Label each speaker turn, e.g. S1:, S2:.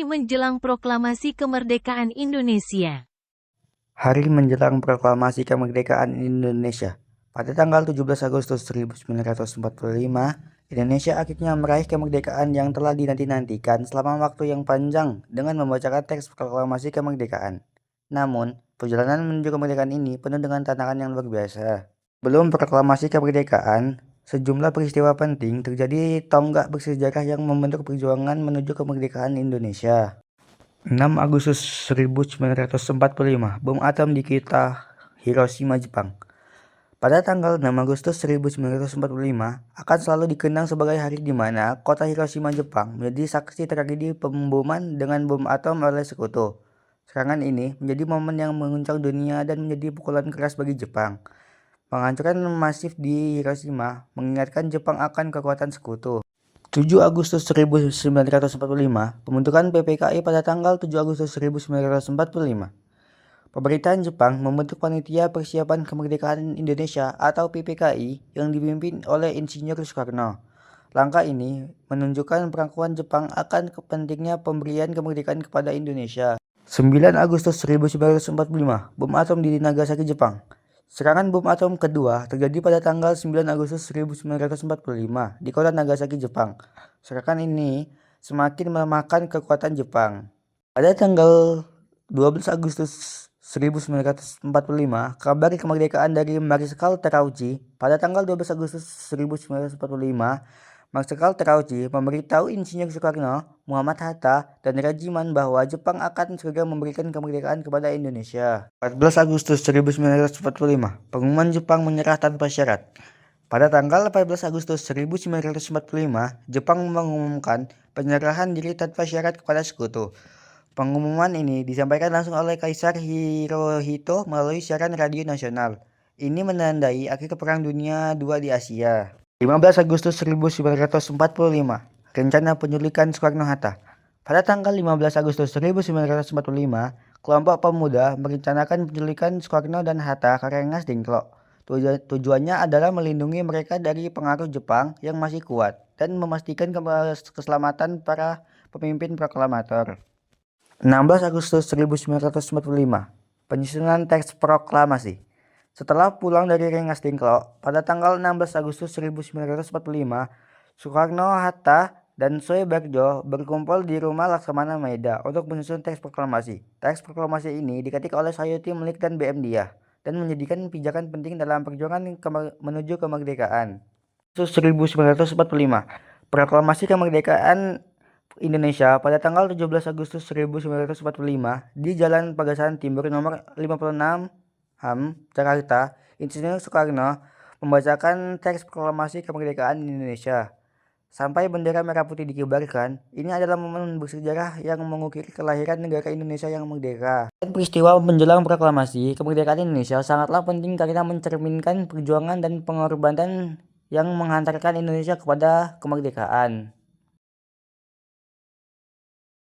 S1: hari menjelang proklamasi kemerdekaan Indonesia.
S2: Hari menjelang proklamasi kemerdekaan Indonesia. Pada tanggal 17 Agustus 1945, Indonesia akhirnya meraih kemerdekaan yang telah dinanti-nantikan selama waktu yang panjang dengan membacakan teks proklamasi kemerdekaan. Namun, perjalanan menuju kemerdekaan ini penuh dengan tantangan yang luar biasa. Belum proklamasi kemerdekaan, sejumlah peristiwa penting terjadi tonggak bersejarah yang membentuk perjuangan menuju kemerdekaan Indonesia. 6 Agustus 1945, bom atom di kota Hiroshima, Jepang. Pada tanggal 6 Agustus 1945 akan selalu dikenang sebagai hari di mana kota Hiroshima, Jepang menjadi saksi tragedi pemboman dengan bom atom oleh sekutu. Serangan ini menjadi momen yang mengguncang dunia dan menjadi pukulan keras bagi Jepang. Penghancuran masif di Hiroshima mengingatkan Jepang akan kekuatan sekutu. 7 Agustus 1945, pembentukan PPKI pada tanggal 7 Agustus 1945. Pemerintahan Jepang membentuk Panitia Persiapan Kemerdekaan Indonesia atau PPKI yang dipimpin oleh Insinyur Soekarno. Langkah ini menunjukkan pengakuan Jepang akan pentingnya pemberian kemerdekaan kepada Indonesia. 9 Agustus 1945, bom atom di Nagasaki, Jepang. Serangan bom atom kedua terjadi pada tanggal 9 Agustus 1945 di kota Nagasaki, Jepang. Serangan ini semakin melemahkan kekuatan Jepang. Pada tanggal 12 Agustus 1945, kabar kemerdekaan dari Marskal Terauchi. Pada tanggal 12 Agustus 1945, Marskal Terauchi memberitahu Insinyur Soekarno, Muhammad Hatta, dan Rajiman bahwa Jepang akan segera memberikan kemerdekaan kepada Indonesia. 14 Agustus 1945, pengumuman Jepang menyerah tanpa syarat. Pada tanggal 14 Agustus 1945, Jepang mengumumkan penyerahan diri tanpa syarat kepada sekutu. Pengumuman ini disampaikan langsung oleh Kaisar Hirohito melalui siaran radio nasional. Ini menandai akhir Perang Dunia II di Asia. 15 Agustus 1945, rencana penculikan Soekarno-Hatta. Pada tanggal 15 Agustus 1945, kelompok pemuda merencanakan penculikan Soekarno dan Hatta ke Rengas Dengklok. Tujuannya adalah melindungi mereka dari pengaruh Jepang yang masih kuat dan memastikan keselamatan para pemimpin proklamator. 16 Agustus 1945, penyusunan teks proklamasi. Setelah pulang dari Rengas Dengklok, pada tanggal 16 Agustus 1945, Soekarno, Hatta, dan Soebarjo berkumpul di rumah Laksamana Maeda untuk menyusun teks proklamasi. Teks proklamasi ini diketik oleh Sayuti Melik dan BM Diah dan menjadikan pijakan penting dalam perjuangan menuju kemerdekaan. 1945, proklamasi kemerdekaan Indonesia pada tanggal 17 Agustus 1945 di Jalan Pagasaran Timur nomor 56 HAM, Jakarta, Insinyur Soekarno membacakan teks proklamasi kemerdekaan Indonesia. Sampai bendera merah putih dikibarkan, ini adalah momen bersejarah yang mengukir kelahiran negara Indonesia yang merdeka. Dan peristiwa menjelang proklamasi kemerdekaan Indonesia sangatlah penting karena mencerminkan perjuangan dan pengorbanan yang menghantarkan Indonesia kepada kemerdekaan.